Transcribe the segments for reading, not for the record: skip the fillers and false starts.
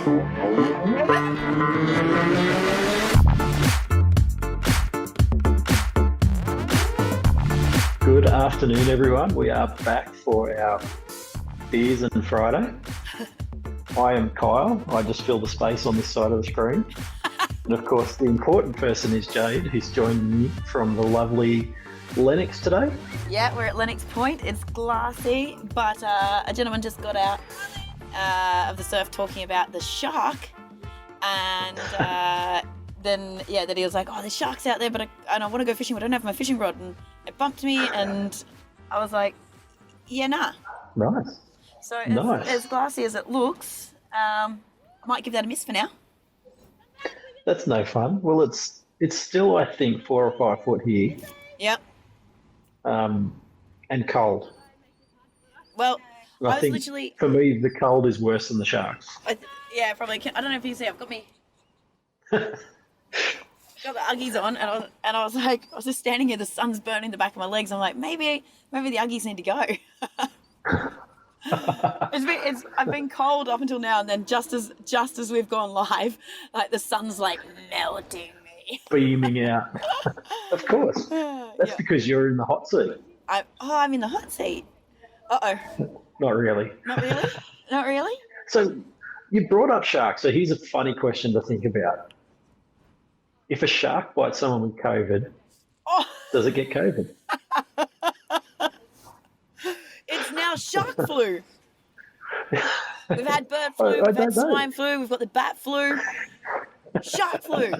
Good afternoon, everyone. We are back for our Beers and Friday. I am Kyle. I just fill the space on this side of the screen. And of course, the important person is Jade, who's joining me from the lovely Lennox today. Yeah, we're at Lennox Point. It's glassy, but a gentleman just got out of the surf talking about the shark, and then he was like, "Oh, there's sharks out there, but I want to go fishing, but I don't have my fishing rod." And it bumped me, and I was like, "Yeah, nah." Nice. So as glassy as it looks, I might give that a miss for now. That's no fun. Well, it's still, I think, 4 or 5 foot here. Yep. And cold. Well, I think literally, for me, the cold is worse than the sharks. Yeah, probably. I don't know if you see, I've got me. Got the Uggies on, and I was like, I was just standing here. The sun's burning the back of my legs. I'm like, maybe the Uggies need to go. I've been cold up until now, and then just as we've gone live, like the sun's like melting me, beaming out. Of course, that's because you're in the hot seat. I'm in the hot seat. Not really. Not really. Not really. So you brought up sharks. So here's a funny question to think about. If a shark bites someone with COVID, does it get COVID? It's now shark flu. We've had bird flu, we've had swine flu, we've got the bat flu, shark flu.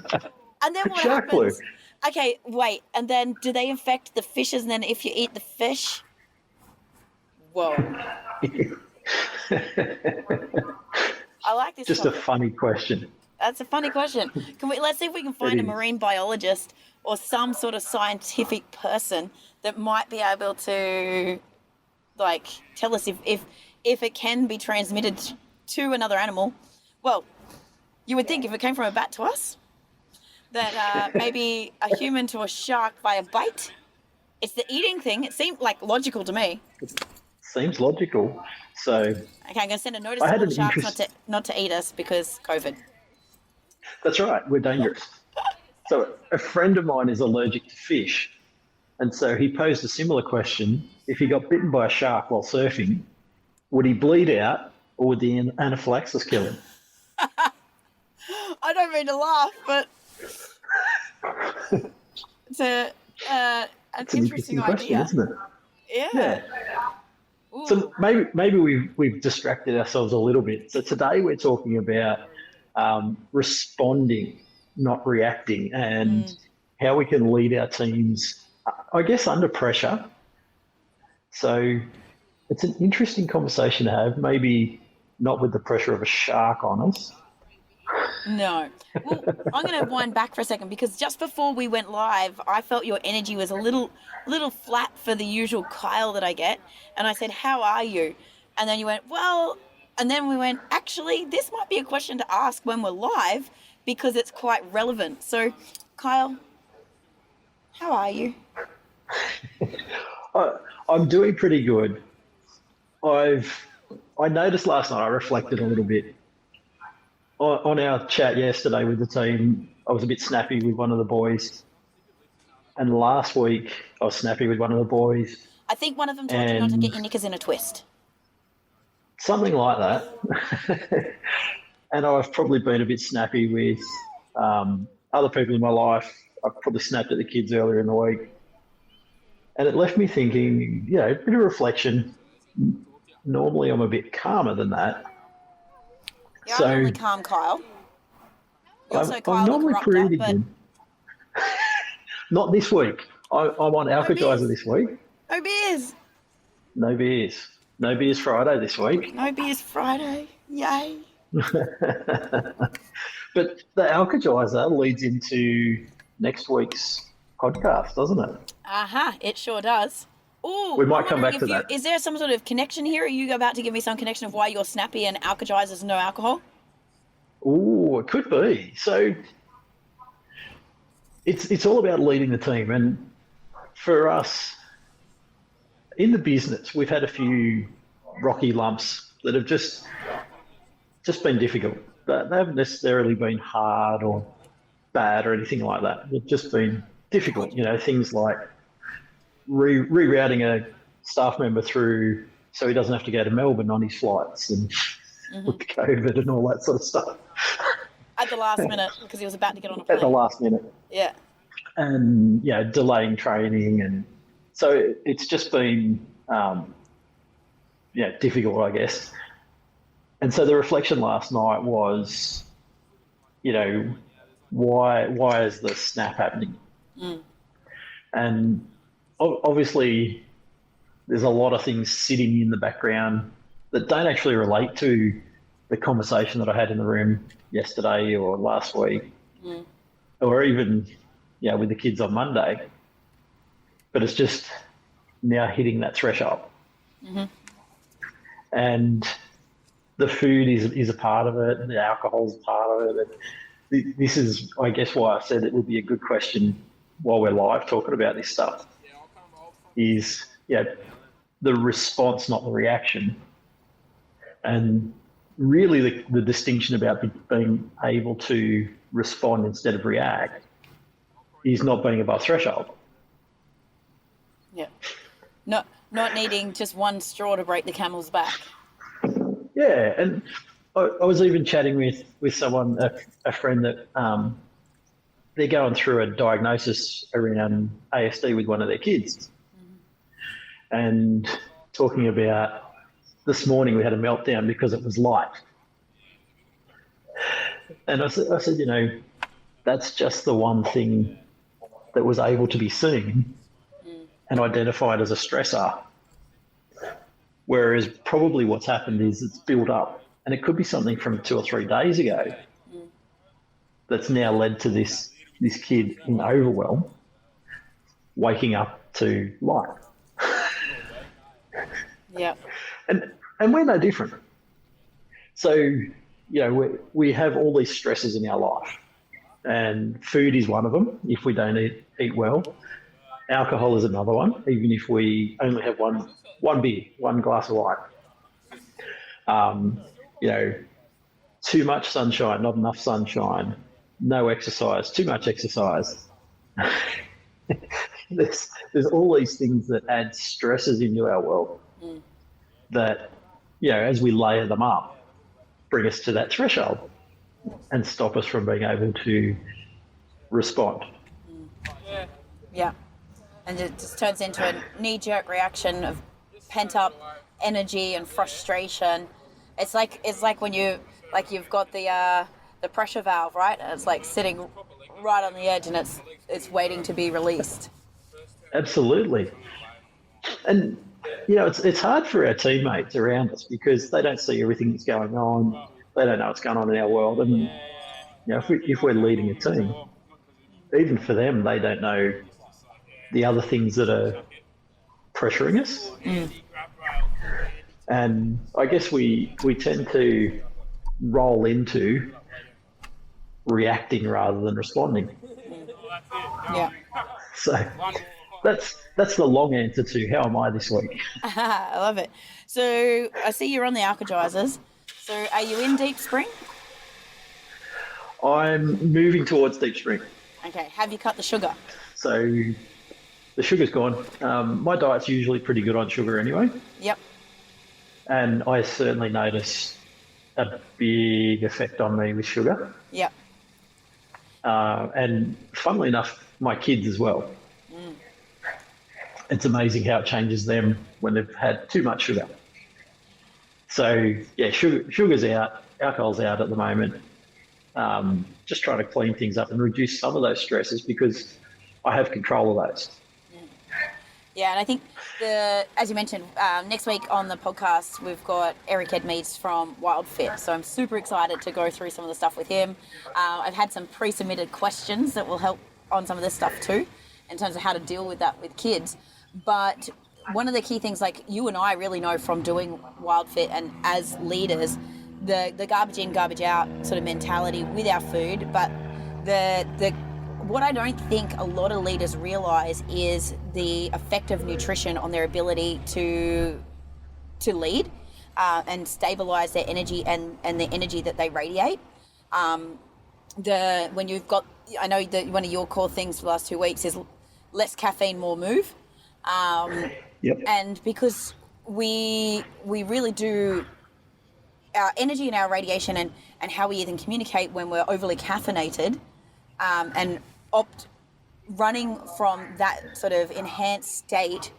And then what shark happens? Flu. Okay, wait. And then do they infect the fishes? And then if you eat the fish, whoa. I like this. Just topic. A funny question. That's a funny question. Let's see if we can find a marine biologist or some sort of scientific person that might be able to, like, tell us if it can be transmitted to another animal. Well, you would think if it came from a bat to us, that maybe a human to a shark by a bite. It's the eating thing. It seemed like logical to me. It seems logical. So okay, I'm going to send a notice to all the sharks not to eat us because COVID. That's right. We're dangerous. So a friend of mine is allergic to fish, and so he posed a similar question. If he got bitten by a shark while surfing, would he bleed out or would the anaphylaxis kill him? I don't mean to laugh, but it's an interesting question, idea, isn't it? Yeah. So maybe we've distracted ourselves a little bit. So today we're talking about responding, not reacting, and how we can lead our teams, I guess, under pressure. So it's an interesting conversation to have, maybe not with the pressure of a shark on us. No. Well, I'm going to wind back for a second because just before we went live, I felt your energy was a little flat for the usual Kyle that I get. And I said, "How are you?" And then you went, "Well," and then we went, "Actually, this might be a question to ask when we're live because it's quite relevant." So, Kyle, how are you? I'm doing pretty good. I noticed last night, I reflected a little bit. On our chat yesterday with the team, I was a bit snappy with one of the boys. And last week, I was snappy with one of the boys. I think one of them told you not to get your knickers in a twist. Something like that. And I've probably been a bit snappy with other people in my life. I've probably snapped at the kids earlier in the week. And it left me thinking, a bit of reflection. Normally, I'm a bit calmer than that. You're normally calm, Kyle. You're also Kyle, I'm normally pretty but good. Not this week. I'm on Alkagizer this week. No beers. No beers. No beers Friday this week. No beers Friday. Yay. But the Alkagizer leads into next week's podcast, doesn't it? It sure does. Ooh, we might come back to that. Is there some sort of connection here? Are you about to give me some connection of why you're snappy and Alkagizer's no alcohol? Ooh, it could be. So it's all about leading the team. And for us, in the business, we've had a few rocky lumps that have just been difficult. but they haven't necessarily been hard or bad or anything like that. They've just been difficult. Things like rerouting a staff member through so he doesn't have to go to Melbourne on his flights and with COVID and all that sort of stuff. At the last minute, because he was about to get on a plane. At the last minute. Yeah. And, delaying training. And so it's just been, difficult, I guess. And so the reflection last night was, why is the snap happening? And obviously there's a lot of things sitting in the background that don't actually relate to the conversation that I had in the room yesterday or last week, or even, with the kids on Monday. But it's just now hitting that threshold. And the food is a part of it, and the alcohol's a part of it. And this is, I guess, why I said it would be a good question while we're live talking about this stuff, is the response, not the reaction. And really the distinction about being able to respond instead of react is not being above threshold. Yeah. Not needing just one straw to break the camel's back. Yeah, and I was even chatting with someone, a friend that they're going through a diagnosis around ASD with one of their kids. And talking about this morning we had a meltdown because it was light. And I said, that's just the one thing that was able to be seen and identified as a stressor. Whereas probably what's happened is it's built up, and it could be something from 2 or 3 days ago that's now led to this kid in overwhelm waking up to light. Yeah. And we're no different. So, we have all these stresses in our life, and food is one of them if we don't eat well. Alcohol is another one, even if we only have one beer, one glass of wine. Too much sunshine, not enough sunshine, no exercise, too much exercise. There's all these things that add stresses into our world that, as we layer them up, bring us to that threshold and stop us from being able to respond. Yeah. And it just turns into a knee-jerk reaction of pent-up energy and frustration. It's like when you've got the pressure valve, right? And it's like sitting right on the edge, and it's waiting to be released. Absolutely. And it's hard for our teammates around us because they don't see everything that's going on. They don't know what's going on in our world. And if we're leading a team, even for them, they don't know the other things that are pressuring us. And I guess we tend to roll into reacting rather than responding. Yeah. So that's the long answer to how am I this week. I love it. So I see you're on the Alkagizers. So are you in Deep Spring? I'm moving towards Deep Spring. Okay. Have you cut the sugar? So the sugar's gone. My diet's usually pretty good on sugar anyway. Yep. And I certainly notice a big effect on me with sugar. Yep. And funnily enough, my kids as well. It's amazing how it changes them when they've had too much sugar. So, yeah, sugar's out, alcohol's out at the moment. Just trying to clean things up and reduce some of those stresses because I have control of those. Yeah, and I think, as you mentioned, next week on the podcast, we've got Eric Edmeades from WildFit. So I'm super excited to go through some of the stuff with him. I've had some pre-submitted questions that will help on some of this stuff too, in terms of how to deal with that with kids. But one of the key things, like you and I really know from doing WildFit and as leaders, the garbage in, garbage out sort of mentality with our food. But what I don't think a lot of leaders realise is the effect of nutrition on their ability to lead and stabilise their energy and the energy that they radiate. When you've got, I know that one of your core things for the last 2 weeks is less caffeine, more move. Yep. And because we really do, our energy and our radiation and how we even communicate when we're overly caffeinated, and running from that sort of enhanced state,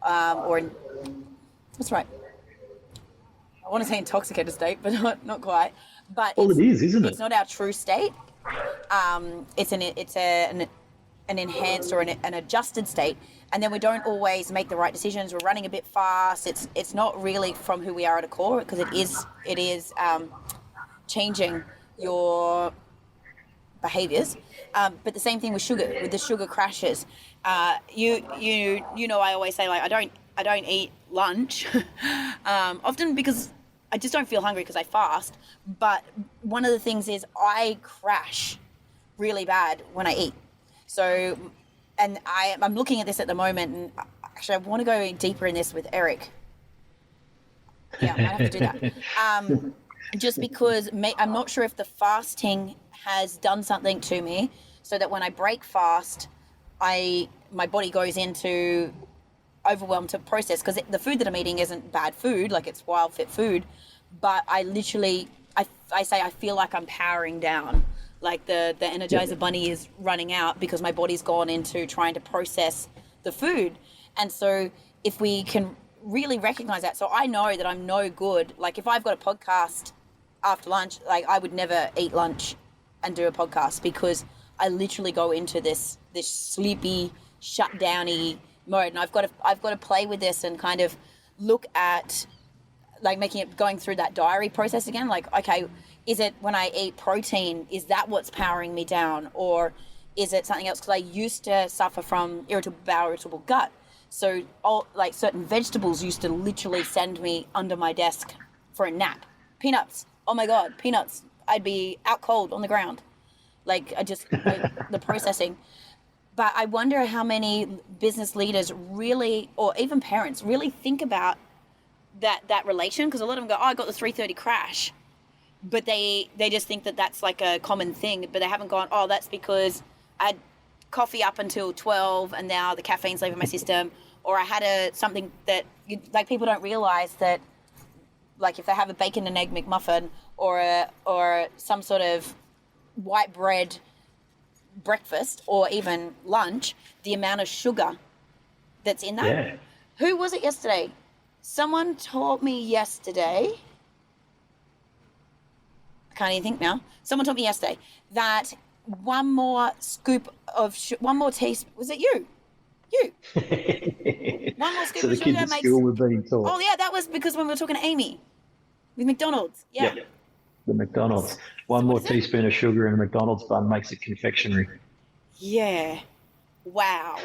that's right. I want to say intoxicated state, but not quite. But Well, it is, isn't it? It's not our true state. It's an enhanced or an adjusted state, and then we don't always make the right decisions. We're running a bit fast. It's not really from who we are at a core, because it is changing your behaviors. But the same thing with sugar, with the sugar crashes. You know, I always say, like, I don't eat lunch often because I just don't feel hungry because I fast. But one of the things is I crash really bad when I eat. So, and I'm looking at this at the moment, and actually I want to go deeper in this with Eric. Yeah, I might have to do that. Just because I'm not sure if the fasting has done something to me, so that when I break fast, my body goes into overwhelmed to process, because the food that I'm eating isn't bad food, like it's wild fit food, but I literally, I say I feel like I'm powering down, like the Energizer bunny is running out because my body's gone into trying to process the food. And so if we can really recognize that, so I know that I'm no good, like if I've got a podcast after lunch, like I would never eat lunch and do a podcast, because I literally go into this sleepy, shut downy mode, and I've got to play with this and kind of look at, like, going through that diary process again. Like, okay, is it when I eat protein, is that what's powering me down, or is it something else? Because I used to suffer from irritable bowel, irritable gut, so certain vegetables used to literally send me under my desk for a nap. Peanuts, oh my god, peanuts, I'd be out cold on the ground, like the processing. But I wonder how many business leaders really, or even parents, really think about that relation, because a lot of them go, oh, I got the 3:30 crash, but they just think that that's like a common thing, but they haven't gone, oh, that's because I had coffee up until 12 and now the caffeine's leaving my system, or I had something that, like, people don't realize that, like, if they have a bacon and egg McMuffin or some sort of white bread breakfast or even lunch, the amount of sugar that's in that. Yeah. Who was it yesterday? Someone told me yesterday, I can't even think now. Someone told me yesterday that one more scoop of one more teaspoon. Was it you? One more scoop So of the sugar kids at makes. school were being taught. Oh yeah, that was because when we were talking to Amy with McDonald's. Yeah. Yep. The McDonald's. One more teaspoon of sugar in a McDonald's bun makes it confectionery. Yeah. Wow.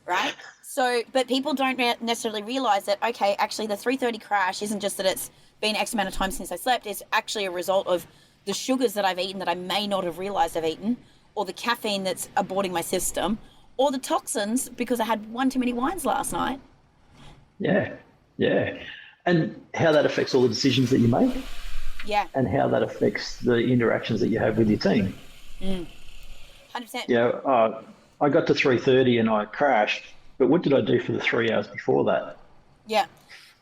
Right? So, but people don't necessarily realize that, okay, actually the 3:30 crash isn't just that it's been X amount of time since I slept. It's actually a result of the sugars that I've eaten that I may not have realized I've eaten, or the caffeine that's aborting my system, or the toxins because I had one too many wines last night. Yeah. Yeah. And how that affects all the decisions that you make. Yeah. And how that affects the interactions that you have with your team. 100%. Yeah, I got to 3:30 and I crashed, but what did I do for the 3 hours before that? Yeah.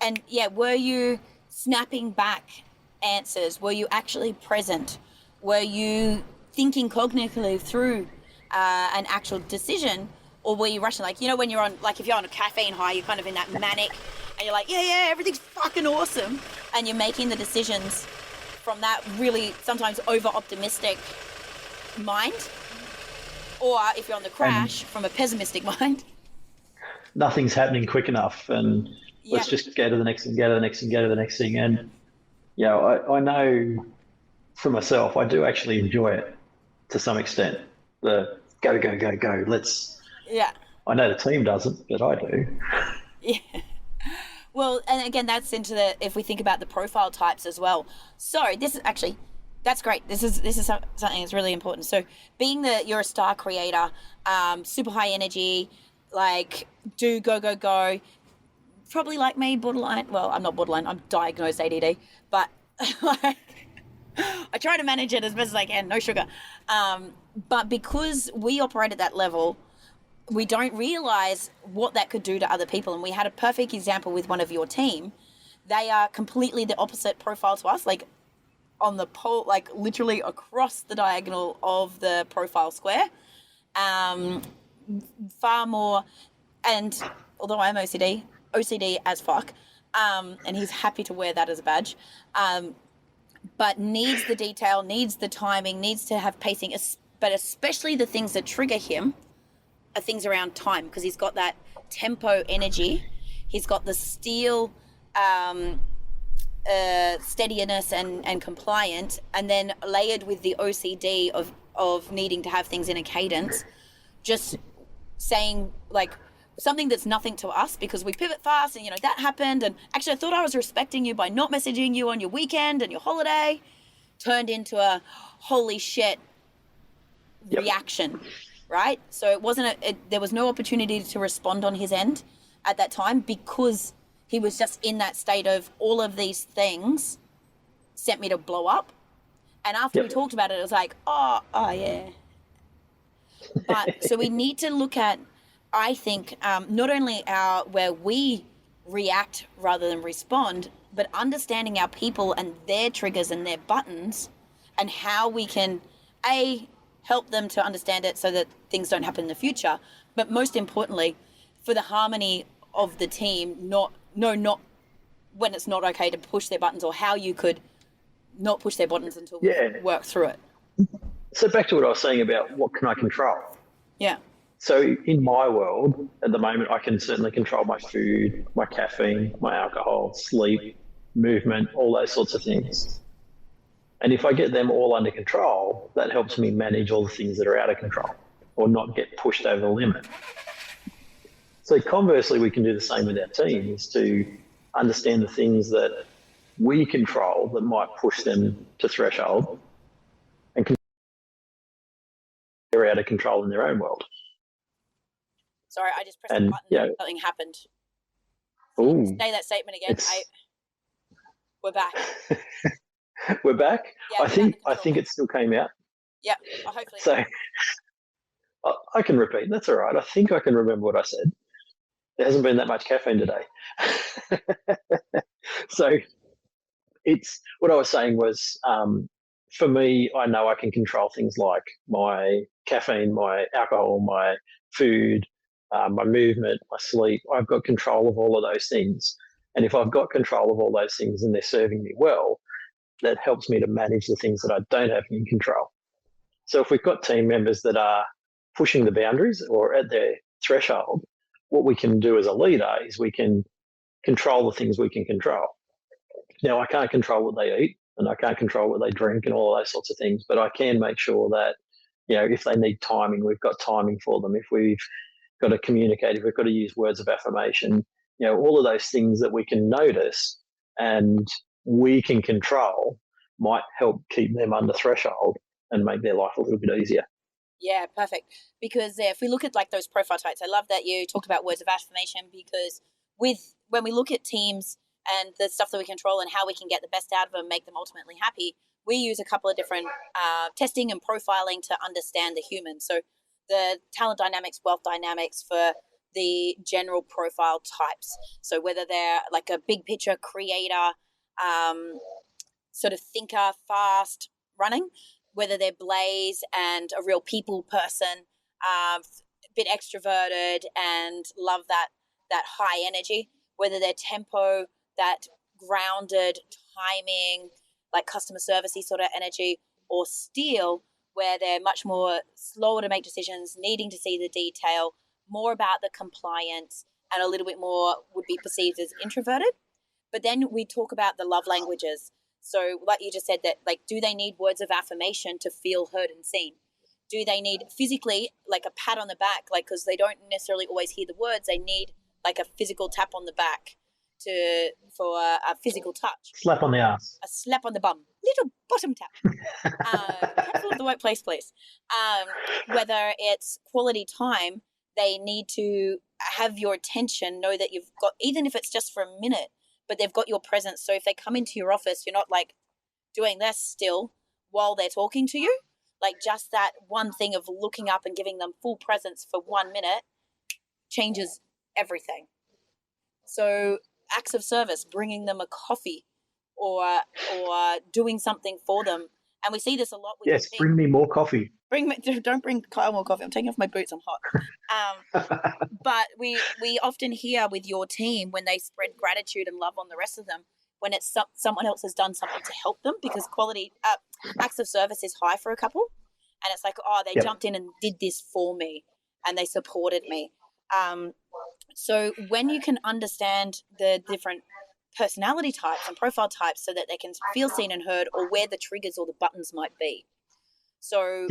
And yeah, were you snapping back answers? Were you actually present? Were you thinking cognitively through an actual decision, or were you rushing? Like, you know, when you're on, like, if you're on a caffeine high, you're kind of in that manic, and you're like, yeah, everything's fucking awesome, and you're making the decisions from that really sometimes over-optimistic mind, or if you're on the crash, from a pessimistic mind. Nothing's happening quick enough, and let's just go to the next thing, go to the next thing, go to the next thing. And yeah, I know for myself, I do actually enjoy it to some extent. The go, go, go, go. Yeah. I know the team doesn't, but I do. Yeah. Well, and again, that's into if we think about the profile types as well. So this is actually, that's great. This is something that's really important. So being that you're a star creator, super high energy, like do go, go, go, probably like me, borderline. Well, I'm not borderline. I'm diagnosed ADD, but like, I try to manage it as best as I can, no sugar. But because we operate at that level, we don't realize what that could do to other people. And we had a perfect example with one of your team. They are completely the opposite profile to us, like on the pole, like literally across the diagonal of the profile square. Far more, and although I'm OCD as fuck, and he's happy to wear that as a badge, but needs the detail, needs the timing, needs to have pacing, but especially the things that trigger him are things around time, because he's got that tempo energy, he's got the steel steadiness and compliant, and then layered with the OCD of needing to have things in a cadence, just saying like something that's nothing to us because we pivot fast and that happened, and actually I thought I was respecting you by not messaging you on your weekend and your holiday, turned into a holy shit reaction, right? So it wasn't there was no opportunity to respond on his end at that time because he was just in that state of all of these things sent me to blow up. And after we talked about it, it was like, oh yeah. But so we need to look at, I think, not only where we react rather than respond, but understanding our people and their triggers and their buttons, and how we can help them to understand it so that things don't happen in the future. But most importantly, for the harmony of the team, not when it's not okay to push their buttons, or how you could not push their buttons until we work through it. So back to what I was saying about what can I control? Yeah. So in my world, at the moment, I can certainly control my food, my caffeine, my alcohol, sleep, movement, all those sorts of things. And if I get them all under control, that helps me manage all the things that are out of control or not get pushed over the limit. So conversely, we can do the same with our team, is to understand the things that we control that might push them to threshold, and they're out of control in their own world. Sorry, I just pressed the button and something happened. Ooh, say that statement again. We're back. We're back? Yeah, I think it still came out. Yeah, hopefully. So I can repeat. That's all right. I think I can remember what I said. There hasn't been that much caffeine today. So it's what I was saying was, for me, I know I can control things like my caffeine, my alcohol, my food, my movement, my sleep. I've got control of all of those things. And if I've got control of all those things and they're serving me well, that helps me to manage the things that I don't have in control. So if we've got team members that are pushing the boundaries or at their threshold, what we can do as a leader is we can control the things we can control. Now, I can't control what they eat and I can't control what they drink and all of those sorts of things, but I can make sure that, if they need timing, we've got timing for them. If we've got to communicate, if we've got to use words of affirmation, all of those things that we can notice and we can control might help keep them under threshold and make their life a little bit easier. Yeah, perfect. Because if we look at like those profile types, I love that you talked about words of affirmation, because when we look at teams and the stuff that we control and how we can get the best out of them, make them ultimately happy, we use a couple of different testing and profiling to understand the human. So the talent dynamics, wealth dynamics for the general profile types. So whether they're like a big picture creator, sort of thinker, fast running, whether they're blaze and a real people person, a bit extroverted and love that high energy, whether they're tempo, that grounded timing, like customer servicey sort of energy, or steel, where they're much more slower to make decisions, needing to see the detail, more about the compliance, and a little bit more would be perceived as introverted. But then we talk about the love languages. So like you just said, that like, do they need words of affirmation to feel heard and seen? Do they need physically like a pat on the back? Like, because they don't necessarily always hear the words. They need like a physical tap on the back for a physical touch. Slap on the ass. A slap on the bum. Little bottom tap. Careful of the workplace, please. Whether it's quality time, they need to have your attention, know that you've got, even if it's just for a minute, but they've got your presence. So if they come into your office, you're not like doing this still, while they're talking to you. Like just that one thing of looking up and giving them full presence for 1 minute changes everything. So acts of service, bringing them a coffee or doing something for them. And we see this a lot with Yes, bring me more coffee. Don't bring Kyle more coffee. I'm taking off my boots. I'm hot. But we often hear with your team when they spread gratitude and love on the rest of them, when it's someone else has done something to help them, because quality acts of service is high for a couple, and it's like, oh, they jumped in and did this for me, and they supported me. So when you can understand the different personality types and profile types so that they can feel seen and heard, or where the triggers or the buttons might be. So,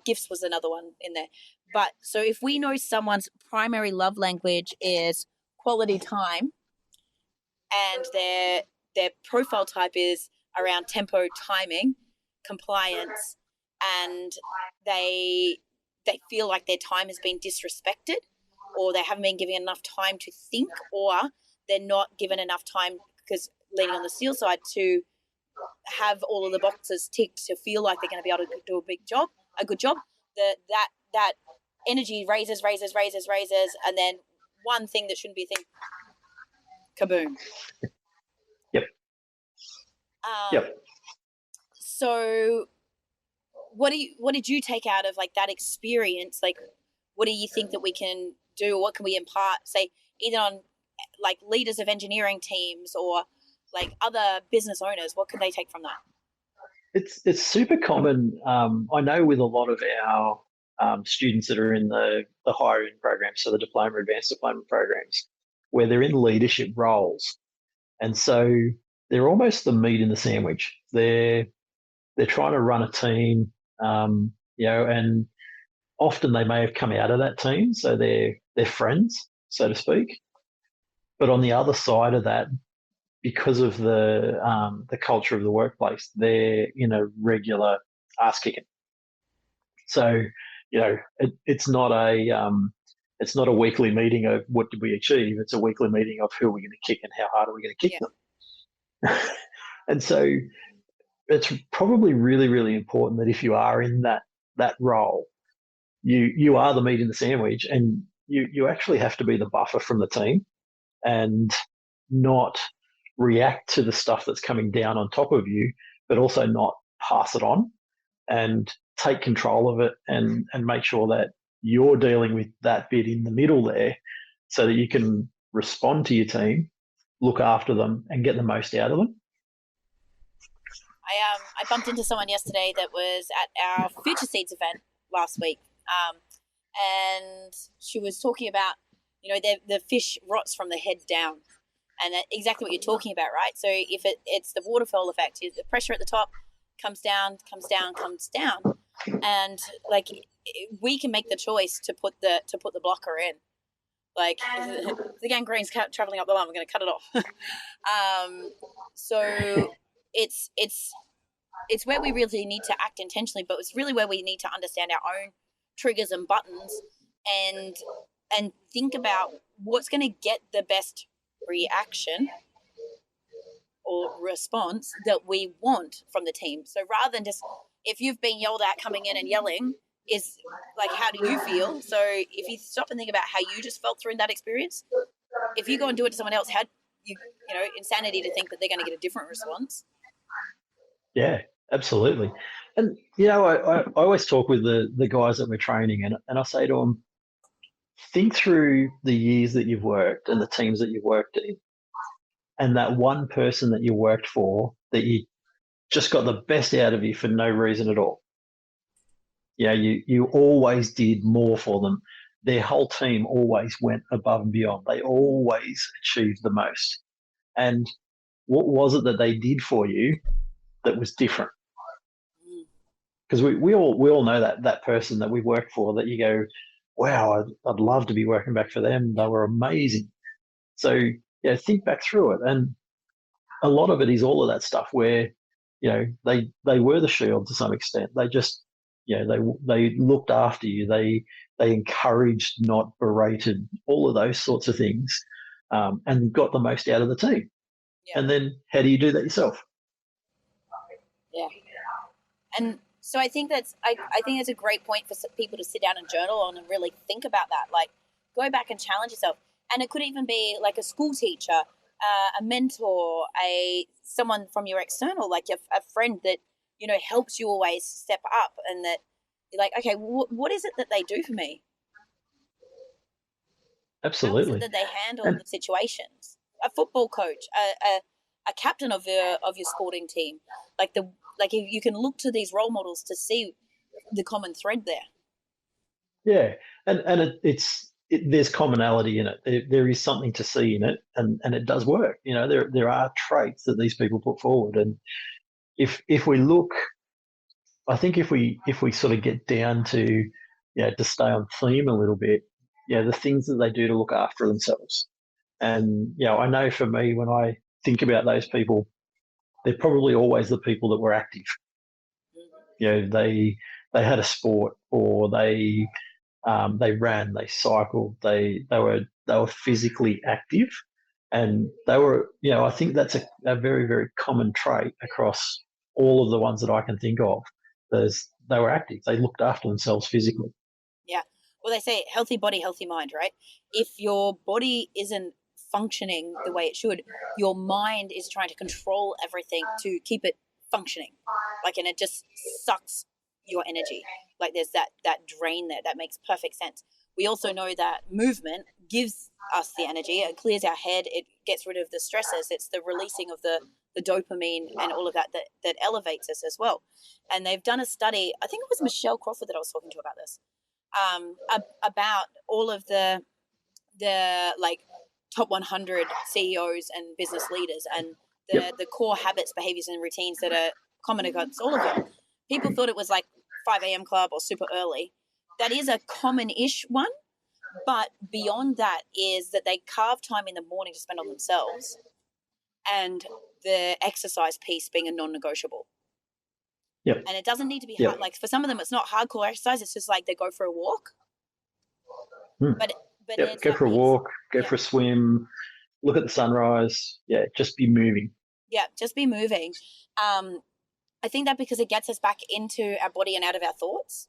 gifts was another one in there. But so if we know someone's primary love language is quality time, and their profile type is around tempo, timing, compliance, and they feel like their time has been disrespected, or they haven't been given enough time to think, or they're not given enough time, because leaning on the steel side, to have all of the boxes ticked to feel like they're going to be able to do a good job. That energy raises, and then one thing that shouldn't be a thing, kaboom. Yep. So what did you take out of like that experience? Like, what do you think that we can do? What can we impart, say, either on like leaders of engineering teams or like other business owners? What can they take from that? It's super common. I know with a lot of our students that are in the higher end programs, so the diploma, advanced diploma programs, where they're in leadership roles, and so they're almost the meat in the sandwich. They're trying to run a team, and often they may have come out of that team, so they're friends, so to speak. But on the other side of that, because of the culture of the workplace, they're in a regular ass kicking. So, it's not a weekly meeting of what did we achieve. It's a weekly meeting of who are we going to kick and how hard are we going to kick them. And so, it's probably really, really important that if you are in that role, you are the meat in the sandwich, and you actually have to be the buffer from the team and not react to the stuff that's coming down on top of you, but also not pass it on, and take control of it and make sure that you're dealing with that bit in the middle there so that you can respond to your team, look after them, and get the most out of them. I bumped into someone yesterday that was at our Future Seeds event last week, and she was talking about, the fish rots from the head down. And exactly what you're talking about, right? So if it's the waterfall effect, the pressure at the top comes down, and like we can make the choice to put the blocker in. Like the gangrene's traveling up the line, we're going to cut it off. So it's where we really need to act intentionally, but it's really where we need to understand our own triggers and buttons, and think about what's going to get the best reaction or response that we want from the team. So rather than just, if you've been yelled at coming in and yelling, is like, how do you feel? So if you stop and think about how you just felt through that experience, if you go and do it to someone else, how insanity to think that they're going to get a different response. Yeah, absolutely. And I always talk with the guys that we're training, and I say to them, think through the years that you've worked and the teams that you've worked in, and that one person that you worked for that you just got the best out of you for no reason at all. You always did more for them. Their whole team always went above and beyond. They always achieved the most. And what was it that they did for you that was different? Because we all know that person that we work for that you go, wow, I'd love to be working back for them. They were amazing. So think back through it, and a lot of it is all of that stuff where they were the shield to some extent. They just they looked after you. They encouraged, not berated, all of those sorts of things, and got the most out of the team. And then how do you do that yourself? And so I think that's a great point for people to sit down and journal on and really think about that. Like, go back and challenge yourself. And it could even be like a school teacher, a mentor, someone from your external, like a friend that helps you always step up, and that you're like, okay, what is it that they do for me? How is it Absolutely. that they handle And the situations? A football coach, a captain of your sporting team, like if you can look to these role models to see the common thread there. yeah, and there's commonality in it. There is something to see in it, and it does work. There are traits that these people put forward, and if we look, I think if we sort of get down to, to stay on theme a little bit, the things that they do to look after themselves. And I know for me, when I think about those people, they're probably always the people that were active. They had a sport, or they ran, they cycled, they were physically active, and they were, I think that's a very, very common trait across all of the ones that I can think of. They were active. They looked after themselves physically. Yeah. Well, they say healthy body, healthy mind, right? If your body isn't functioning the way it should, your mind is trying to control everything to keep it functioning. Like, and it just sucks your energy. Like, there's that drain there. That makes perfect sense. We also know that movement gives us the energy. It clears our head. It gets rid of the stressors. It's the releasing of the dopamine and all of that elevates us as well. And they've done a study. I think it was Michelle Crawford that I was talking to about this, about all of the like top 100 CEOs and business leaders, and Yep. the core habits, behaviors, and routines that are common across all of them. People thought it was like 5 a.m. club or super early. That is a common-ish one, but beyond that is that they carve time in the morning to spend on themselves, and the exercise piece being a non-negotiable. Yep. And it doesn't need to be Yep. hard. Like, for some of them, it's not hardcore exercise. It's just like they go for a walk. Hmm. But Yep. Go for a walk. Go for a swim. Look at the sunrise. Yeah. Just be moving. Yeah, just be moving. I think that because it gets us back into our body and out of our thoughts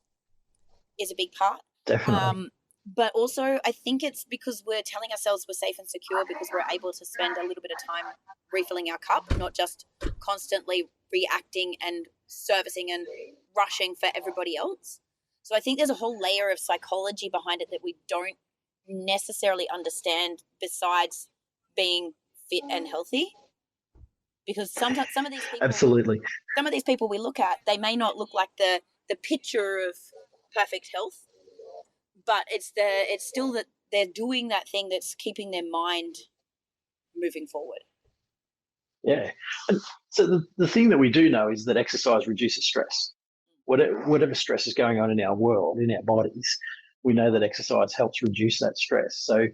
is a big part. Definitely. But also, I think it's because we're telling ourselves we're safe and secure because we're able to spend a little bit of time refilling our cup, not just constantly reacting and servicing and rushing for everybody else. So I think there's a whole layer of psychology behind it that we don't necessarily understand besides being fit and healthy. Because sometimes some of these Absolutely. people we look at, they may not look like the picture of perfect health, but it's still that they're doing that thing that's keeping their mind moving forward. Yeah. And so the thing that we do know is that exercise reduces stress. Whatever stress is going on in our world, in our bodies, we know that exercise helps reduce that stress. So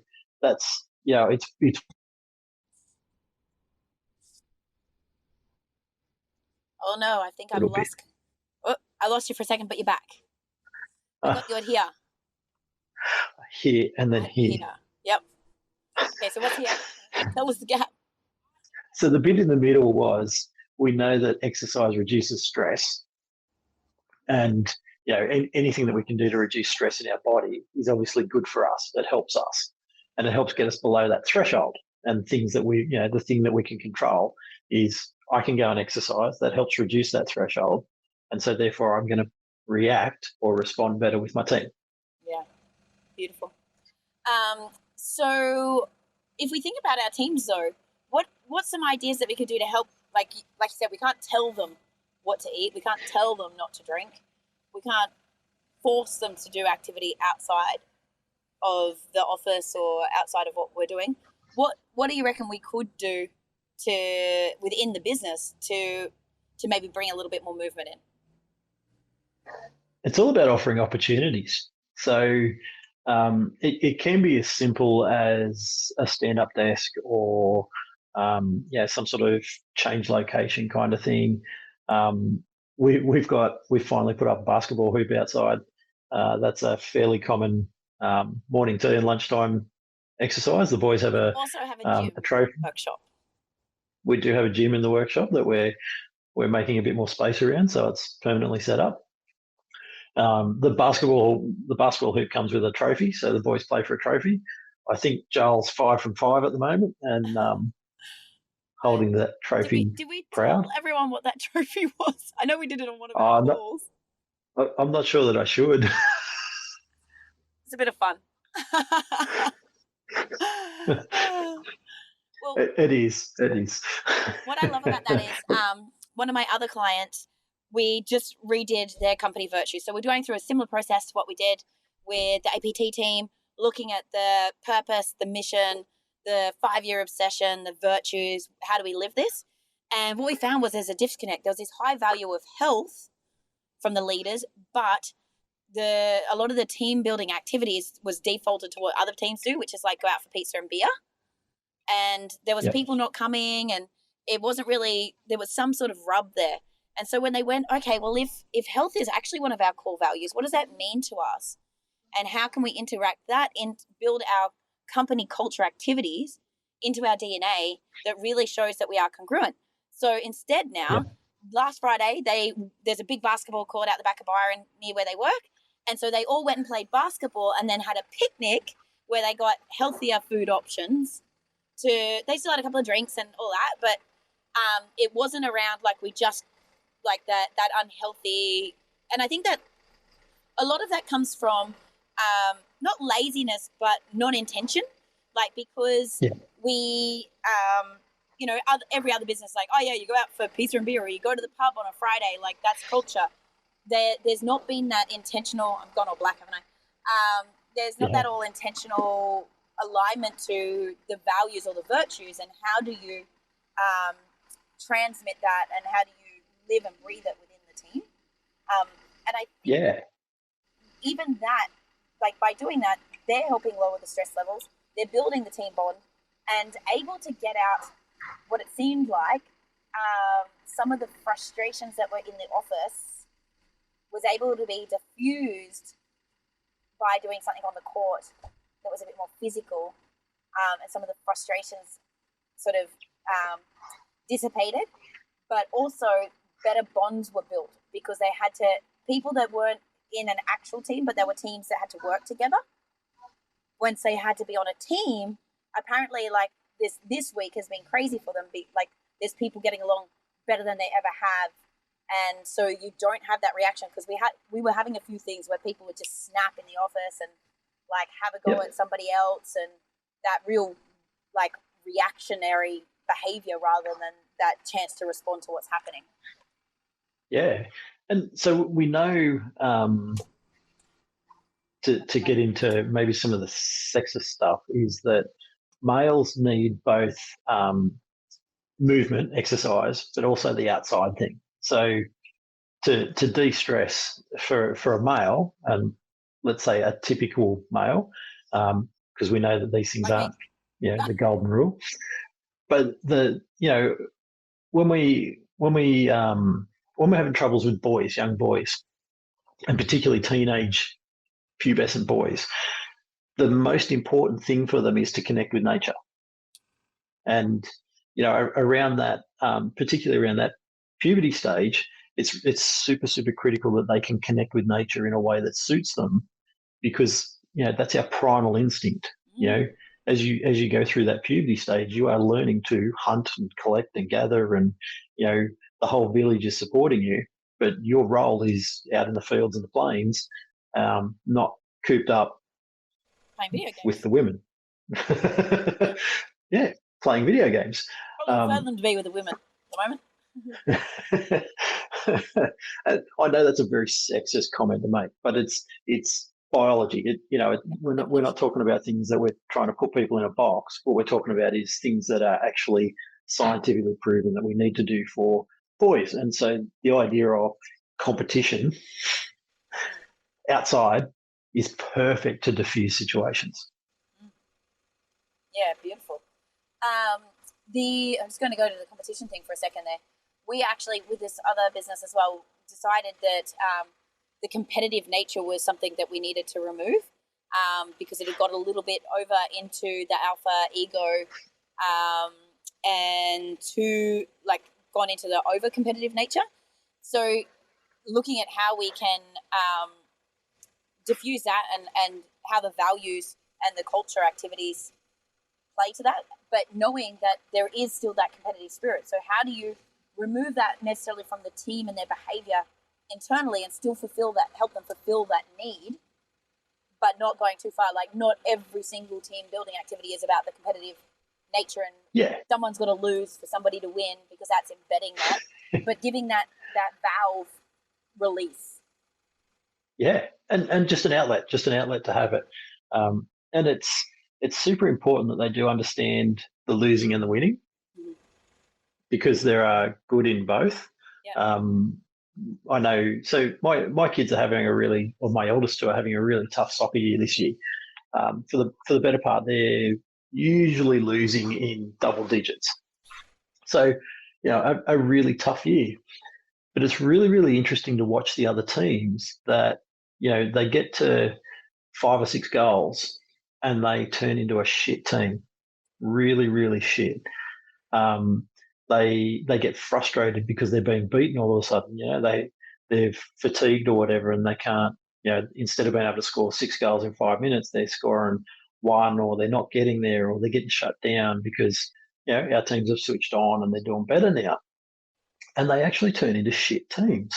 that's, it's Oh no, I think a I've little bit. lost. Oh, I lost you for a second, but you're back. I Uh, got you at here. Here and then here. Here. Yep. Okay, so what's here? Tell us the gap. So the bit in the middle was, we know that exercise reduces stress, and anything that we can do to reduce stress in our body is obviously good for us. It helps us, and it helps get us below that threshold. And things that the thing that we can control is, I can go and exercise. That helps reduce that threshold, and so therefore I'm going to react or respond better with my team. Yeah, beautiful. So if we think about our teams, though, what's some ideas that we could do to help? Like you said, we can't tell them what to eat. We can't tell them not to drink. We can't force them to do activity outside of the office or outside of what we're doing. What do you reckon we could do to within the business to maybe bring a little bit more movement in? It's all about offering opportunities. So it can be as simple as a stand-up desk, or some sort of change location kind of thing. We've finally put up a basketball hoop outside. That's a fairly common morning tea and lunchtime exercise. The boys have also have a gym a trophy. workshop. We do have a gym in the workshop that we're we're making a bit more space around, so it's permanently set up. The basketball hoop comes with a trophy, so the boys play for a trophy. I think Joel's 5 from 5 at the moment, and holding that trophy Did we proud. tell everyone what that trophy was? I know we did it on one of our Oh, calls. I'm not sure that I should. It's a bit of fun. Well, It is. what I love about that is one of my other clients, we just redid their company virtue. So we're going through a similar process to what we did with the APT team, looking at the purpose, the mission, the 5-year obsession, the virtues, how do we live this? And what we found was there's a disconnect. There was this high value of health from the leaders, but a lot of the team building activities was defaulted to what other teams do, which is like go out for pizza and beer. And there was people not coming, and it wasn't really, there was some sort of rub there. And so when they went, okay, well, if health is actually one of our core values, what does that mean to us? And how can we interact that and build our company culture activities into our DNA that really shows that we are congruent? So instead now, last Friday, there's a big basketball court out the back of Byron near where they work. And so they all went and played basketball and then had a picnic where they got healthier food options. They still had a couple of drinks and all that, but it wasn't around like we just like that unhealthy. And I think that a lot of that comes from not laziness, but non-intention. Like because we, every other business, like, oh yeah, you go out for pizza and beer, or you go to the pub on a Friday, like that's culture. There's not been that intentional. I'm gone all black, haven't I? There's not that all intentional alignment to the values or the virtues, and how do you transmit that, and how do you live and breathe it within the team? And I think even that, like by doing that, they're helping lower the stress levels, they're building the team bond, and able to get out what it seemed like some of the frustrations that were in the office was able to be diffused by doing something on the court that was a bit more physical, and some of the frustrations sort of dissipated, but also better bonds were built because they had to, people that weren't in an actual team, but there were teams that had to work together. Once they had to be on a team, apparently like this week has been crazy for them. Like there's people getting along better than they ever have. And so you don't have that reaction, because we were having a few things where people would just snap in the office and like have a go at somebody else, and that real like reactionary behavior rather than that chance to respond to what's happening. Yeah. And so we know to get into maybe some of the sexist stuff is that males need both movement, exercise, but also the outside thing. So to de-stress for a male, and let's say a typical male, because we know that these things aren't the golden rule. But when we're having troubles with boys, young boys, and particularly teenage pubescent boys, the most important thing for them is to connect with nature. And around that, particularly around that puberty stage, it's super, super critical that they can connect with nature in a way that suits them, because that's our primal instinct. As you go through that puberty stage, you are learning to hunt and collect and gather, and the whole village is supporting you, but your role is out in the fields and the plains, not cooped up playing video games with the women. Playing video games. Probably prefer them to be with the women at the moment. I know that's a very sexist comment to make, but it's biology. We're not talking about things that we're trying to put people in a box. What we're talking about is things that are actually scientifically proven that we need to do for boys. And so the idea of competition outside is perfect to diffuse situations. Yeah, beautiful. I'm just going to go to the competition thing for a second there. We actually, with this other business as well, decided that the competitive nature was something that we needed to remove, because it had got a little bit over into the alpha ego, and to like gone into the over competitive nature. So looking at how we can diffuse that and how the values and the culture activities play to that, but knowing that there is still that competitive spirit. So how do you remove that necessarily from the team and their behavior internally and still help them fulfill that need, but not going too far? Like, not every single team building activity is about the competitive nature and someone's got to lose for somebody to win, because that's embedding that, but giving that valve release. Yeah, and just an outlet to have it. And it's super important that they do understand the losing and the winning, because there are good in both. Yeah. I know. So my kids are having my eldest two are having a really tough soccer year this year. For the better part, they're usually losing in double digits. So, a really tough year. But it's really, really interesting to watch the other teams that, they get to 5 or 6 goals and they turn into a shit team. Really, really shit. They get frustrated because they're being beaten all of a sudden. They're fatigued or whatever, and they can't, instead of being able to score 6 goals in 5 minutes, they're scoring 1, or they're not getting there, or they're getting shut down because, our teams have switched on and they're doing better now. And they actually turn into shit teams.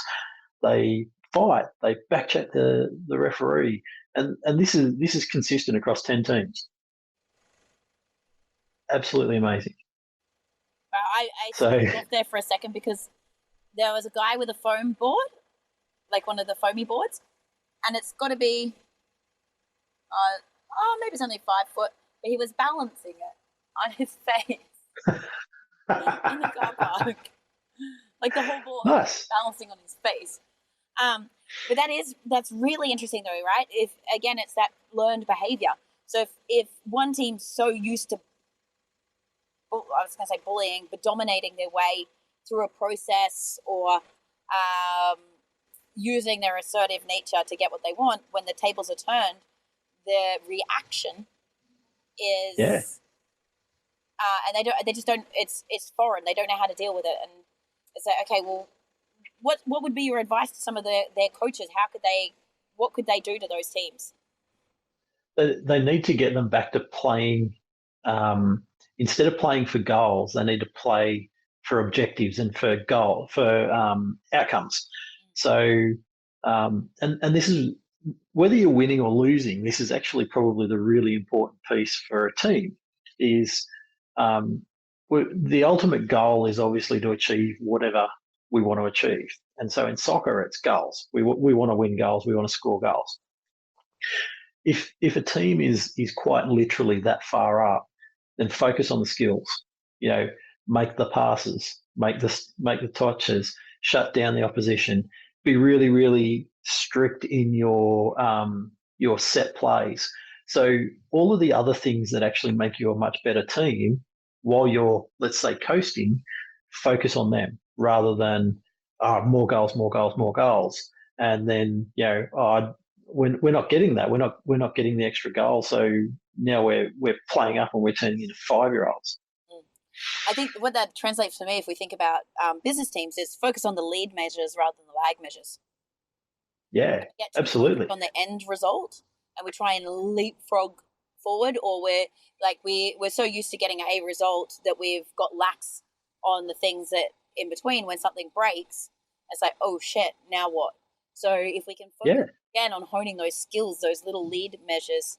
They fight, they backchat the referee, and this is consistent across 10 teams. Absolutely amazing. I stopped off there for a second because there was a guy with a foam board, like one of the foamy boards, and it's got to be, maybe it's only 5 foot, but he was balancing it on his face in the car park. Like the whole board balancing on his face. But that's really interesting though, right? If again, it's that learned behavior. So if one team's so used to, I was going to say bullying, but dominating their way through a process or using their assertive nature to get what they want, when the tables are turned, the reaction is, and they just don't. It's foreign. They don't know how to deal with it, and it's like, okay, well, what would be your advice to some of their coaches? What could they do to those teams? They need to get them back to playing. Instead of playing for goals, they need to play for objectives and for outcomes. So, and this is, whether you're winning or losing, this is actually probably the really important piece for a team. Is the ultimate goal is obviously to achieve whatever we want to achieve. And so in soccer, it's goals. We want to win goals. We want to score goals. If a team is quite literally that far up, then focus on the skills. Make the passes, make the touches, shut down the opposition. Be really, really strict in your set plays. So all of the other things that actually make you a much better team, while you're, let's say, coasting, focus on them rather than more goals, more goals, more goals. And then, we're not getting that. We're not getting the extra goal. So now we're playing up and we're turning into 5-year-olds. I think what that translates for me, if we think about business teams, is focus on the lead measures rather than the lag measures. Yeah, absolutely. On the end result, and we try and leapfrog forward, or we're so used to getting a result that we've got lax on the things that in between. When something breaks, it's like, oh shit, now what? So if we can focus again on honing those skills, those little lead measures,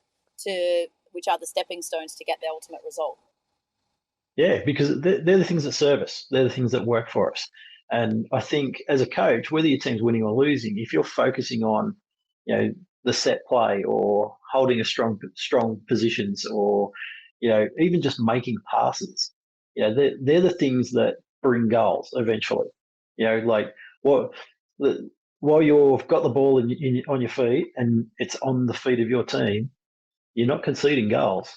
which are the stepping stones to get the ultimate result. Yeah, because they're the things that serve us. They're the things that work for us. And I think as a coach, whether your team's winning or losing, if you're focusing on, the set play or holding a strong positions, or, even just making passes, they're the things that bring goals eventually. While you've got the ball on your feet and it's on the feet of your team, you're not conceding goals.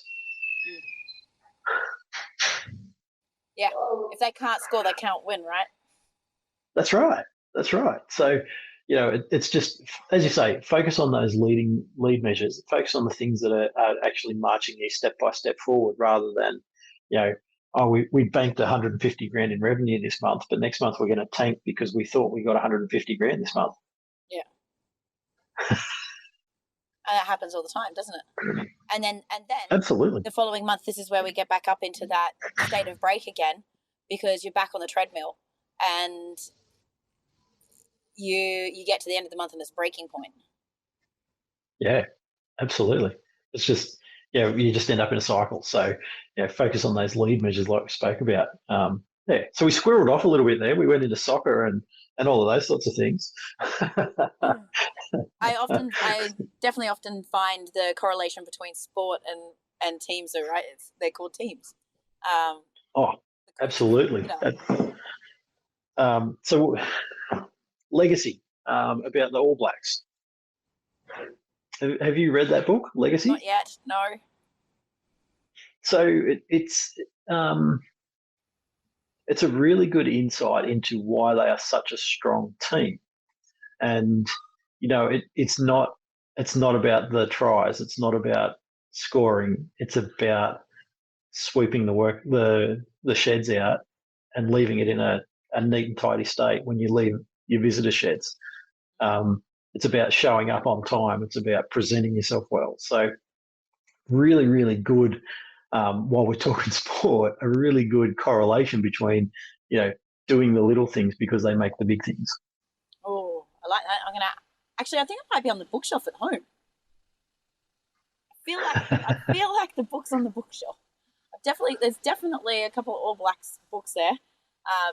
Yeah, if they can't score, they can't win, right? That's right. So, it's just, as you say, focus on those lead measures. Focus on the things that are actually marching you step by step forward, rather than, oh, we banked 150 grand in revenue this month, but next month we're going to tank because we thought we got 150 grand this month. Yeah. And that happens all the time, doesn't it? And then Absolutely. the following month, this is where we get back up into that state of break again, because you're back on the treadmill and you get to the end of the month and it's breaking point. Yeah, absolutely. It's just, you just end up in a cycle. So, focus on those lead measures like we spoke about. So we squirreled off a little bit there. We went into soccer and all of those sorts of things. I definitely often find the correlation between sport and teams are right. They're called teams. Absolutely. So Legacy, about the All Blacks. Have you read that book, Legacy? Not yet, no. So it's a really good insight into why they are such a strong team. And it's not about the tries. It's not about scoring. It's about sweeping the sheds out and leaving it in a neat and tidy state when you leave your visitor sheds. It's about showing up on time. It's about presenting yourself well. So really, really good, while we're talking sport, a really good correlation between, doing the little things because they make the big things. Oh, I like that. I think it might be on the bookshelf at home. I feel like the book's on the bookshelf. There's definitely a couple of All Blacks books there,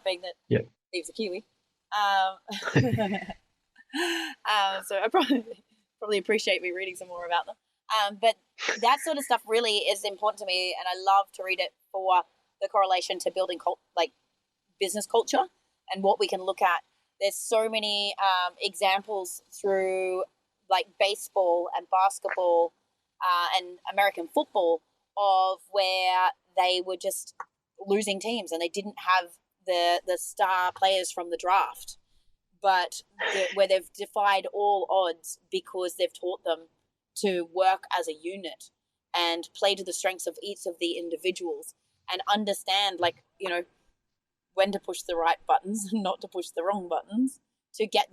being that Steve's a Kiwi. So I probably appreciate me reading some more about them. But that sort of stuff really is important to me, and I love to read it for the correlation to building business culture and what we can look at. There's so many examples through like baseball and basketball and American football of where they were just losing teams and they didn't have the star players from the draft, but where they've defied all odds because they've taught them to work as a unit and play to the strengths of each of the individuals and understand, when to push the right buttons and not to push the wrong buttons to get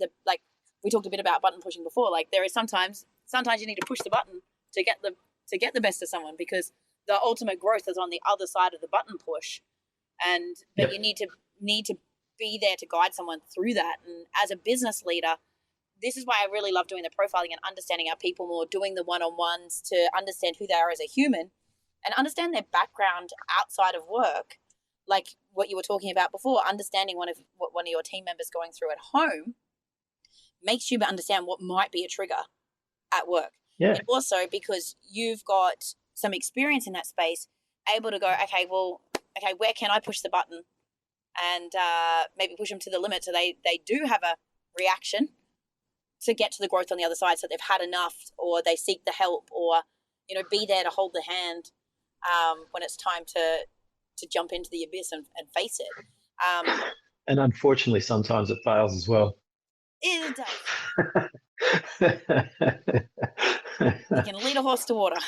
we talked a bit about button pushing before. Like there is sometimes you need to push the button to get the best of someone, because the ultimate growth is on the other side of the button push. But you need to be there to guide someone through that. And as a business leader, this is why I really love doing the profiling and understanding our people more, doing the one-on-ones to understand who they are as a human and understand their background outside of work. Like what you were talking about before, understanding what one of your team members going through at home makes you understand what might be a trigger at work. Yeah. And also because you've got some experience in that space, able to go, okay, where can I push the button and maybe push them to the limit so they do have a reaction to get to the growth on the other side, so they've had enough, or they seek the help, or be there to hold the hand when it's time to jump into the abyss and face it. And unfortunately, sometimes it fails as well. It does. You can lead a horse to water.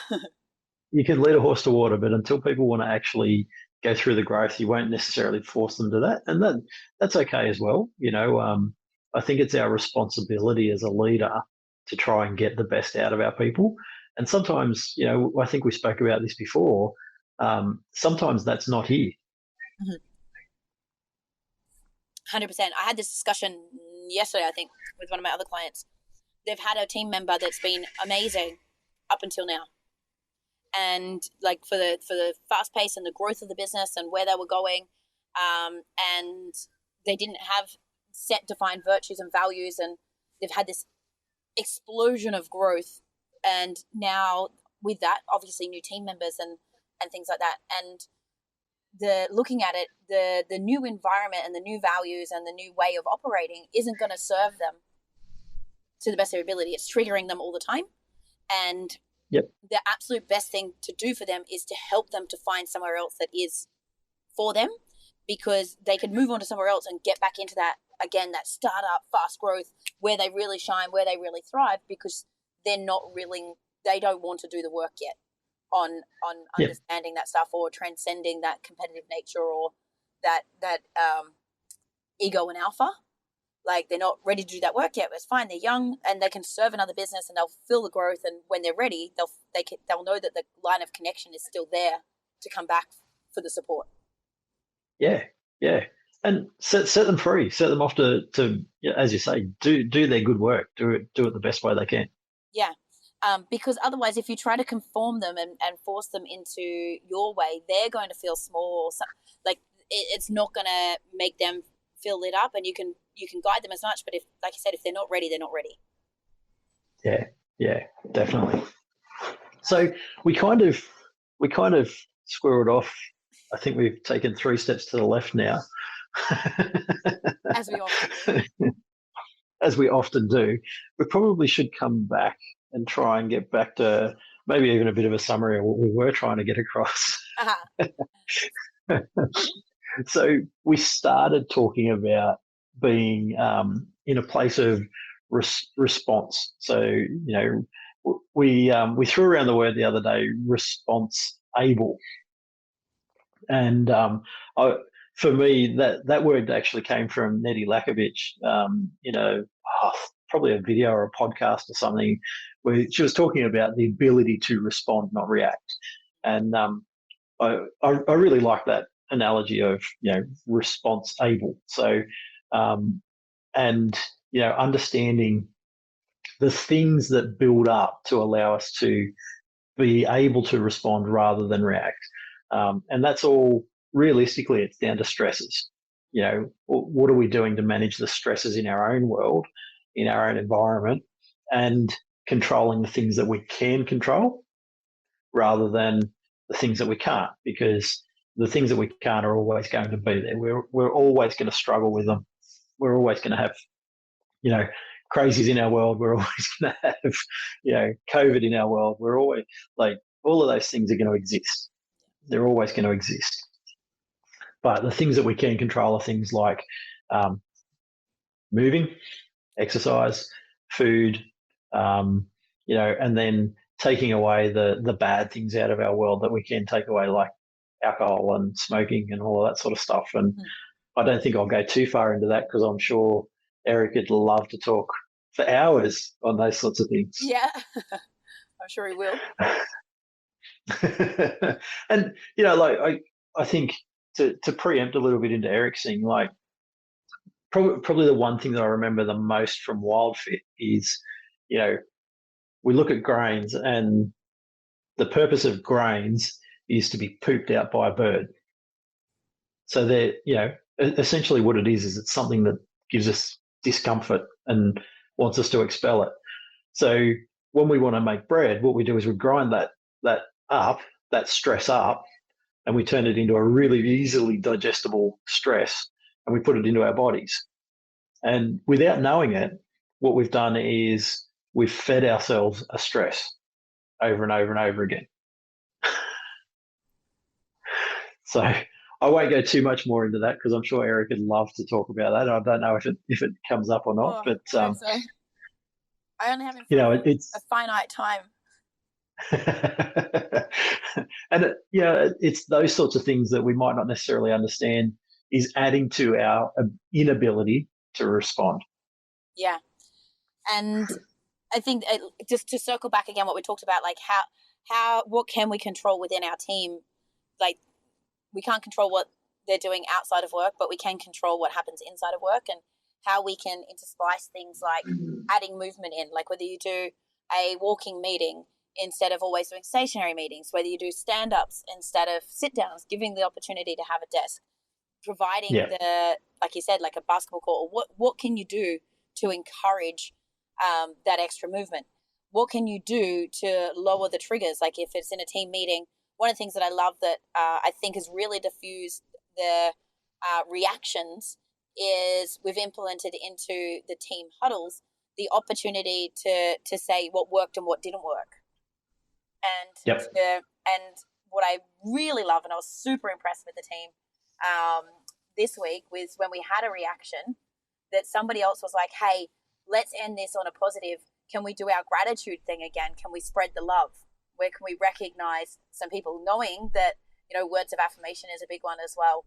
You can lead a horse to water, but until people want to actually go through the growth, you won't necessarily force them to that. And that's okay as well. I think it's our responsibility as a leader to try and get the best out of our people. And sometimes, I think we spoke about this before, sometimes that's not here. 100%. I had this discussion yesterday, I think, with one of my other clients. They've had a team member that's been amazing up until now. And for the fast pace and the growth of the business and where they were going, and they didn't have set defined virtues and values, and they've had this explosion of growth. And now with that, obviously new team members and things like that. And looking at it, the new environment and the new values and the new way of operating isn't going to serve them to the best of their ability. It's triggering them all the time. And the absolute best thing to do for them is to help them to find somewhere else that is for them, because they can move on to somewhere else and get back into that, again, that startup, fast growth, where they really shine, where they really thrive, because they don't want to do the work yet. on understanding that stuff, or transcending that competitive nature, or that ego and alpha. Like, they're not ready to do that work yet. It's fine. They're young and they can serve another business, and they'll feel the growth. And when they're ready, they'll know that the line of connection is still there to come back for the support. Yeah, yeah. And set them free. Set them off to as you say, do their good work. Do it the best way they can. Yeah. Because otherwise, if you try to conform them and force them into your way, they're going to feel small. Like, it's not going to make them feel lit up, and you can guide them as much. But if, like you said, if they're not ready, they're not ready. Yeah, definitely. So we kind of squirreled off. I think we've taken 3 steps to the left now. As we often do. As we often do. We probably should come back and try and get back to maybe even a bit of a summary of what we were trying to get across. Uh-huh. So we started talking about being in a place of response. So, we threw around the word the other day, response able. And for me, that word actually came from Nettie Lakovich, probably a video or a podcast or something, where she was talking about the ability to respond, not react. And I really like that analogy of, response able. So, understanding the things that build up to allow us to be able to respond rather than react. And that's all, realistically, it's down to stresses. What are we doing to manage the stresses in our own world, in our own environment, and controlling the things that we can control rather than the things that we can't, because the things that we can't are always going to be there. We're always going to struggle with them. We're always going to have, crazies in our world. We're always going to have, COVID in our world. We're always, like, all of those things are going to exist. They're always going to exist. But the things that we can control are things like moving, exercise, food, and then taking away the bad things out of our world that we can take away, like alcohol and smoking and all of that sort of stuff. And I don't think I'll go too far into that, because I'm sure Eric would love to talk for hours on those sorts of things. Yeah, I'm sure he will. And I think to preempt a little bit into Eric's thing, like probably the one thing that I remember the most from WildFit is, we look at grains, and the purpose of grains is to be pooped out by a bird. So they're, essentially what it is it's something that gives us discomfort and wants us to expel it. So when we want to make bread, what we do is we grind that stress up, and we turn it into a really easily digestible stress, and we put it into our bodies. And without knowing it, what we've done is we've fed ourselves a stress over and over and over again. So I won't go too much more into that, because I'm sure Eric would love to talk about that. I don't know if it comes up or not, but I only have it's a finite time. And it's those sorts of things that we might not necessarily understand is adding to our inability to respond. Yeah. And I think just to circle back again, what we talked about, like what can we control within our team? Like, we can't control what they're doing outside of work, but we can control what happens inside of work, and how we can intersplice things like adding movement in, like whether you do a walking meeting instead of always doing stationary meetings, whether you do stand-ups instead of sit-downs, giving the opportunity to have a desk, providing like you said, like a basketball court. Or what can you do to encourage that extra movement? What can you do to lower the triggers? Like, if it's in a team meeting, one of the things that I love that I think has really diffused the reactions is we've implemented into the team huddles the opportunity to say what worked and what didn't work. And and what I really love, and I was super impressed with the team this week, was when we had a reaction that somebody else was like, hey, let's end this on a positive. Can we do our gratitude thing again? Can we spread the love? Where can we recognize some people, knowing that, words of affirmation is a big one as well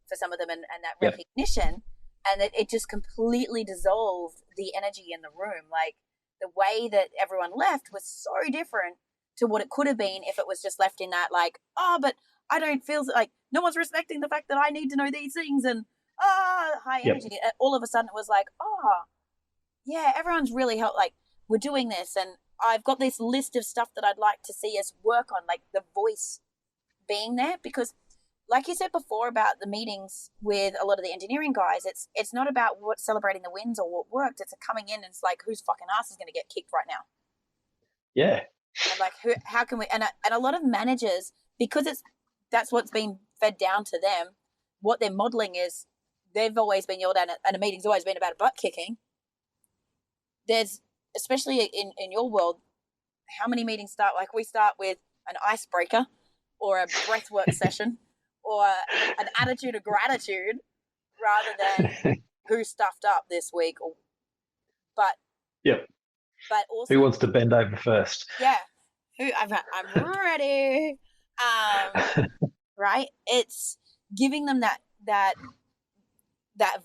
for some of them, and that recognition, and that it just completely dissolved the energy in the room. Like, the way that everyone left was so different to what it could have been if it was just left in that, like, but I don't feel like no one's respecting the fact that I need to know these things, and high energy. All of a sudden it was like, yeah, everyone's really helped. Like, we're doing this, and I've got this list of stuff that I'd like to see us work on, like the voice being there. Because like you said before about the meetings with a lot of the engineering guys, it's not about what celebrating the wins or what worked. It's coming in and it's like, whose fucking ass is going to get kicked right now? Yeah. And like, how can we, and a lot of managers, because that's what's been fed down to them, what they're modeling is they've always been yelled at, and a meeting's always been about butt kicking. There's, especially in your world, how many meetings start? Like, we start with an icebreaker or a breathwork session or an attitude of gratitude rather than who stuffed up this week. But also, who wants to bend over first? Yeah, I'm ready. Right? It's giving them that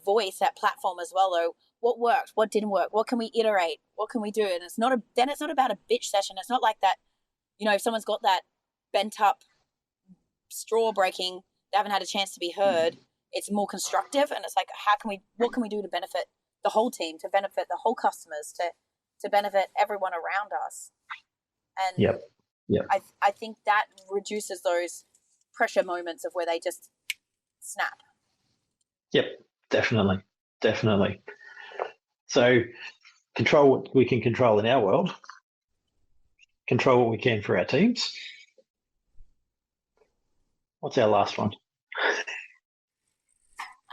voice, that platform as well. Though, what worked, what didn't work, what can we iterate, what can we do? And it's not about a bitch session. It's not like that. If someone's got that bent up straw breaking, they haven't had a chance to be heard. It's more constructive, and it's like, what can we do to benefit the whole team, to benefit the whole customers, to benefit everyone around us. And I think that reduces those pressure moments of where they just snap. Yep, definitely. So control what we can control in our world, control what we can for our teams. What's our last one?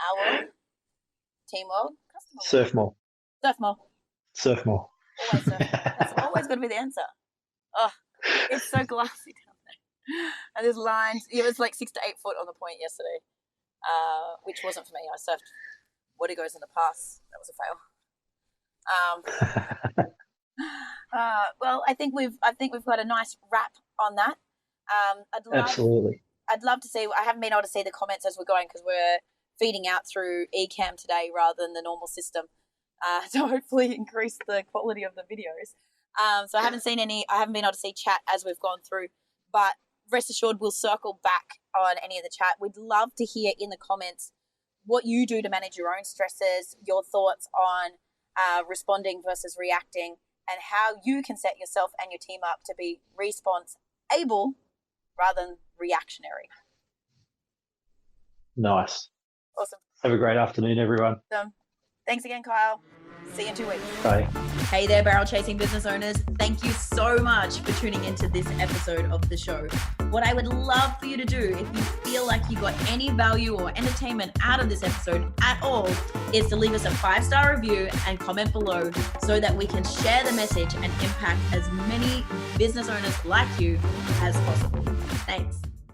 Our world, team world, customer world. Surf more. Always surf. That's always going to be the answer. Oh, it's so glassy down there. And there's lines. It was like 6 to 8 foot on the point yesterday, which wasn't for me. I surfed what goes in the pass. That was a fail. Well, I think we've got a nice wrap on that. Absolutely. I'd love to see. I haven't been able to see the comments as we're going because we're feeding out through eCam today rather than the normal system, to hopefully increase the quality of the videos. So I haven't been able to see chat as we've gone through, but rest assured we'll circle back on any of the chat. We'd love to hear in the comments what you do to manage your own stresses, your thoughts on responding versus reacting, and how you can set yourself and your team up to be response able rather than reactionary. Nice. Awesome. Have a great afternoon, everyone. Thanks again, Kyle. See you in 2 weeks. Bye. Hey there, barrel chasing business owners. Thank you so much for tuning into this episode of the show. What I would love for you to do, if you feel like you got any value or entertainment out of this episode at all, is to leave us a 5-star review and comment below so that we can share the message and impact as many business owners like you as possible. Thanks.